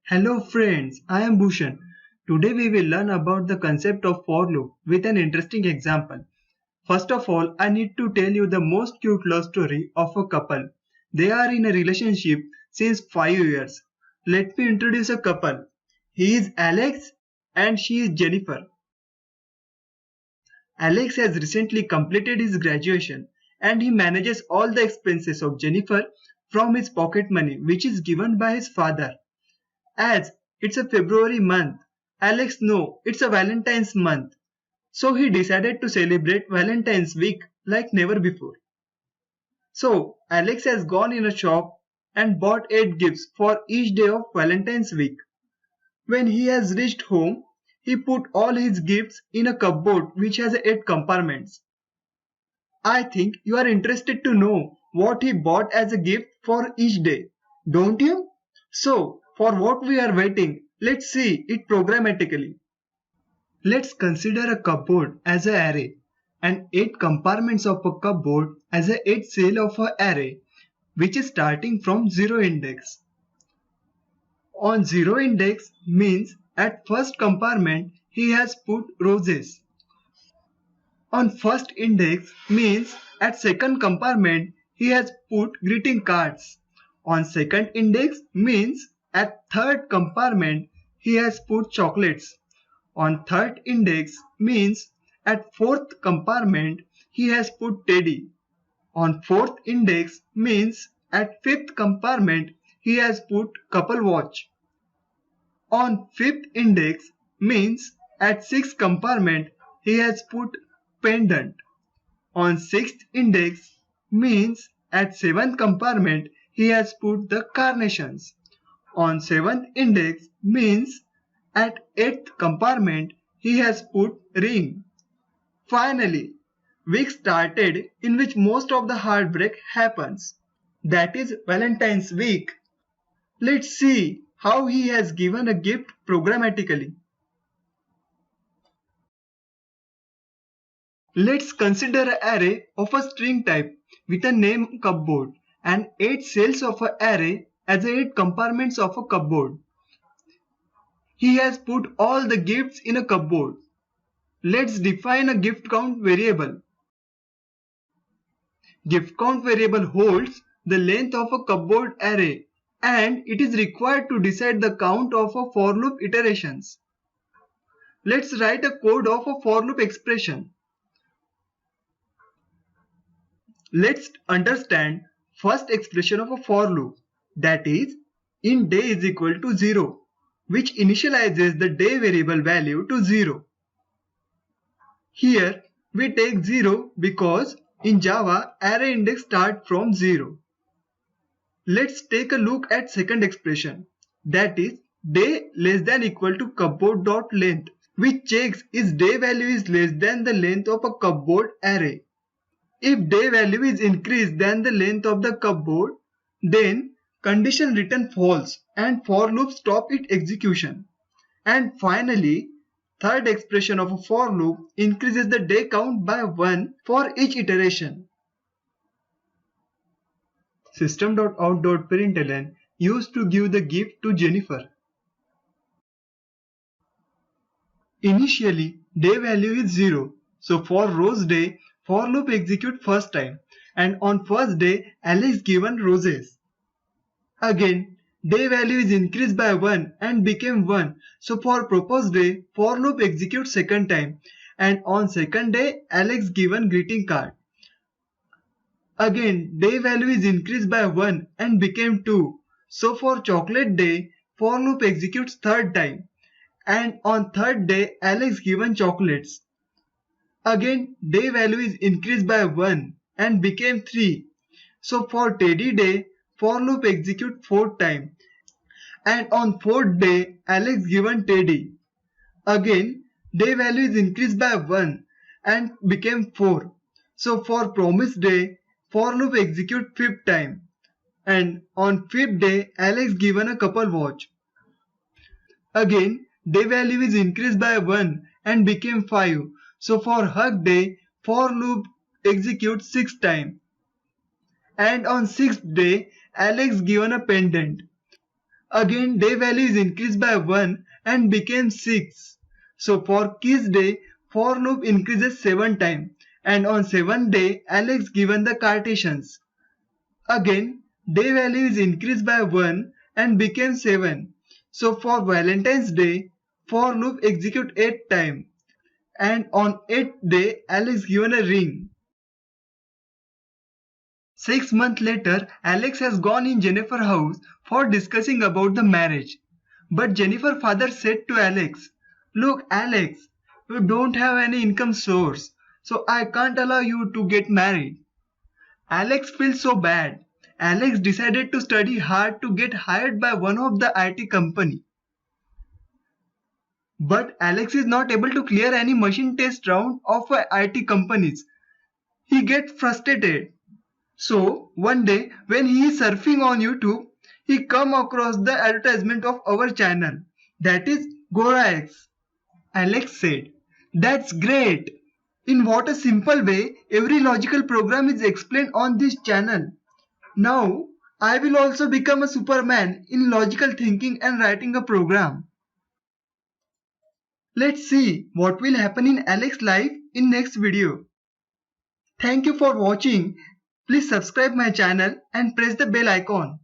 Hello friends, I am Bhushan. Today we will learn about the concept of for loop with an interesting example. First of all, I need to tell you the most cute love story of a couple. They are in a relationship since 5 years. Let me introduce a couple. He is Alex and she is Jennifer. Alex has recently completed his graduation and he manages all the expenses of Jennifer from his pocket money which is given by his father. As it's a February month, Alex knows it's a Valentine's month. So he decided to celebrate Valentine's week like never before. So Alex has gone in a shop and bought 8 gifts for each day of Valentine's week. When he has reached home, he put all his gifts in a cupboard which has 8 compartments. I think you are interested to know what he bought as a gift for each day, don't you? So, for what we are waiting, let's see it programmatically. Let's consider a cupboard as an array and 8 compartments of a cupboard as a 8 cell of an array which is starting from 0 index. On 0 index means at first compartment he has put roses. On first index means at second compartment he has put greeting cards. On second index means at third compartment he has put chocolates. On third index means at fourth compartment he has put teddy. On fourth index means at fifth compartment he has put couple watch. On fifth index means at sixth compartment he has put pendant. On sixth index means at seventh compartment he has put the carnations. On seventh index means at eighth compartment he has put ring. Finally, week started in which most of the heartbreak happens. That is Valentine's week. Let's see how he has given a gift programmatically. Let's consider an array of a string type with a name cupboard and 8 cells of an array as 8 compartments of a cupboard. He has put all the gifts in a cupboard. Let's define a gift count variable. Gift count variable holds the length of a cupboard array and it is required to decide the count of a for loop iterations. Let's write a code of a for loop expression. Let's understand first expression of a for loop, that is in day is equal to 0, which initializes the day variable value to 0. Here we take 0 because in Java array index start from 0. Let's take a look at second expression, that is day less than equal to cupboard.length, which checks if day value is less than the length of a cupboard array. If day value is increased than the length of the cupboard, then condition return false and for loop stop its execution. And finally, third expression of a for loop increases the day count by 1 for each iteration. System.out.println used to give the gift to Jennifer. Initially, day value is 0, so for rose day, for loop execute first time and on first day Alex given roses. Again, day value is increased by 1 and became 1, so for proposed day, for loop execute second time and on second day Alex given greeting card. Again, day value is increased by 1 and became 2, so for chocolate day, for loop executes third time and on third day Alex given chocolates. Again, day value is increased by 1 and became 3. So for teddy day, for loop execute fourth time and on fourth day Alex given teddy. Again, day value is increased by 1 and became 4. So for promise day, for loop execute fifth time and on fifth day Alex given a couple watch. Again, day value is increased by 1 and became 5. So for hug day, for loop executes 6 time. And on 6th day, Alex given a pendant. Again, day value is increased by 1 and became 6. So for Kiss Day, for loop increases 7 times, and on 7th day, Alex given the Cartesians. Again, day value is increased by 1 and became 7. So for Valentine's Day, for loop execute 8 times, and on 8th day, Alex given a ring. 6 months later, Alex has gone in Jennifer's house for discussing about the marriage. But Jennifer's father said to Alex, "Look, Alex, you don't have any income source, so I can't allow you to get married." Alex feels so bad. Alex decided to study hard to get hired by one of the IT company. But Alex is not able to clear any machine test round of IT companies. He gets frustrated. So one day when he is surfing on YouTube, he come across the advertisement of our channel, that is GoraX. Alex said, "That's great! In what a simple way every logical program is explained on this channel. Now I will also become a Superman in logical thinking and writing a program." Let's see what will happen in Alex's life in next video. Thank you for watching. Please subscribe my channel and press the bell icon.